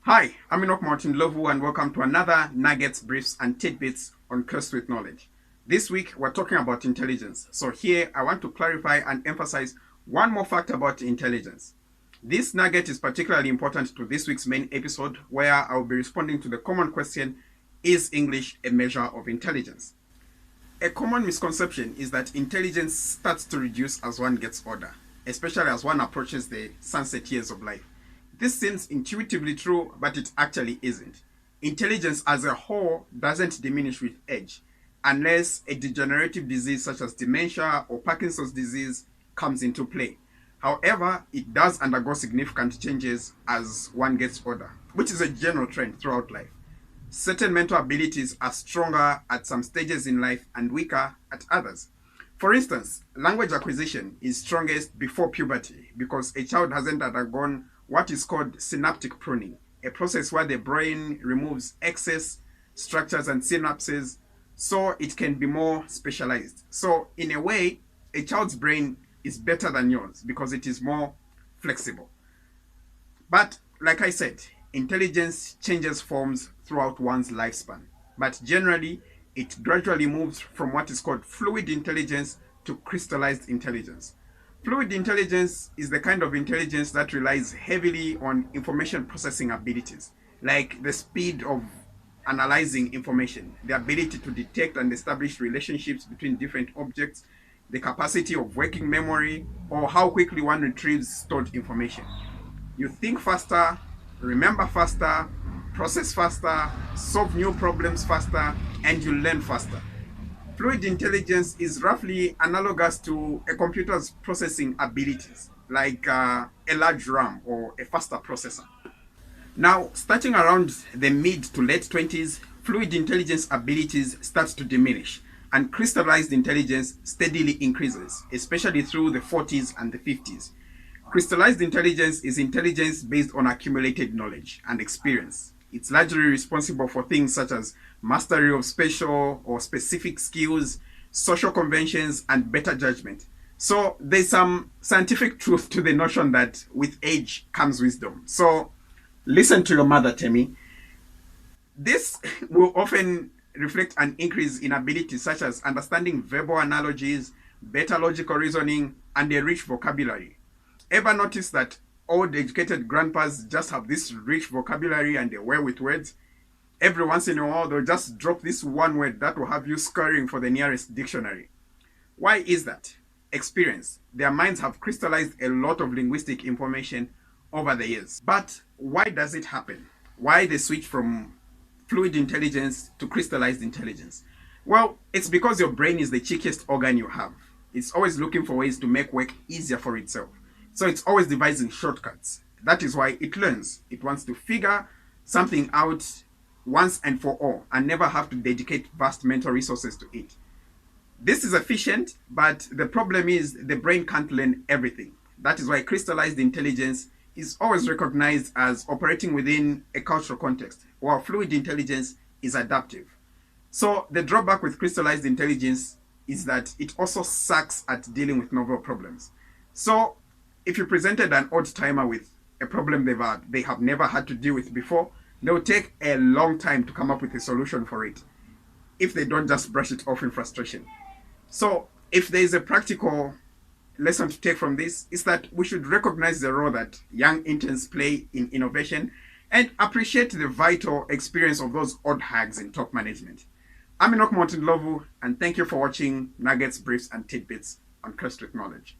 Hi, I'm Enoch Martin Lovu and welcome to another Nuggets, Briefs and Tidbits on Cursed with Knowledge. This week we're talking about intelligence. So here I want to clarify and emphasize one more fact about intelligence. This nugget is particularly important to this week's main episode where I'll be responding to the common question, is English a measure of intelligence? A common misconception is that intelligence starts to reduce as one gets older, especially as one approaches the sunset years of life. This seems intuitively true, but it actually isn't. Intelligence as a whole doesn't diminish with age, unless a degenerative disease such as dementia or Parkinson's disease comes into play. However, it does undergo significant changes as one gets older, which is a general trend throughout life. Certain mental abilities are stronger at some stages in life and weaker at others. For instance, language acquisition is strongest before puberty because a child hasn't undergone what is called synaptic pruning, a process where the brain removes excess structures and synapses so it can be more specialized. So in a way, a child's brain is better than yours because it is more flexible. But like I said, intelligence changes forms throughout one's lifespan. But generally, it gradually moves from what is called fluid intelligence to crystallized intelligence. Fluid intelligence is the kind of intelligence that relies heavily on information processing abilities, like the speed of analyzing information, the ability to detect and establish relationships between different objects, the capacity of working memory, or how quickly one retrieves stored information. You think faster, remember faster, process faster, solve new problems faster, and you learn faster. Fluid intelligence is roughly analogous to a computer's processing abilities, like a large RAM or a faster processor. Now, starting around the mid to late 20s, fluid intelligence abilities start to diminish, and crystallized intelligence steadily increases, especially through the 40s and the 50s. Crystallized intelligence is intelligence based on accumulated knowledge and experience. It's largely responsible for things such as mastery of special or specific skills, social conventions, and better judgment. So there's some scientific truth to the notion that with age comes wisdom. So listen to your mother, Temi. This will often reflect an increase in abilities such as understanding verbal analogies, better logical reasoning, and a rich vocabulary. Ever notice that old educated grandpas just have this rich vocabulary and they wear with words? Every once in a while, they'll just drop this one word that will have you scurrying for the nearest dictionary. Why is that? Experience. Their minds have crystallized a lot of linguistic information over the years. But why does it happen? Why the switch from fluid intelligence to crystallized intelligence? Well, it's because your brain is the cheekiest organ you have. It's always looking for ways to make work easier for itself. So it's always devising shortcuts. That is why it learns. It wants to figure something out once and for all and never have to dedicate vast mental resources to it. This is efficient, but the problem is the brain can't learn everything. That is why crystallized intelligence is always recognized as operating within a cultural context, while fluid intelligence is adaptive. So the drawback with crystallized intelligence is that it also sucks at dealing with novel problems. So if you presented an old timer with a problem they have never had to deal with before, they'll take a long time to come up with a solution for it if they don't just brush it off in frustration. So if there is a practical lesson to take from this, is that we should recognize the role that young interns play in innovation and appreciate the vital experience of those old hags in top management. I'm Enoch Martin Lovu, and thank you for watching Nuggets, Briefs, and Tidbits on Cursed with Knowledge.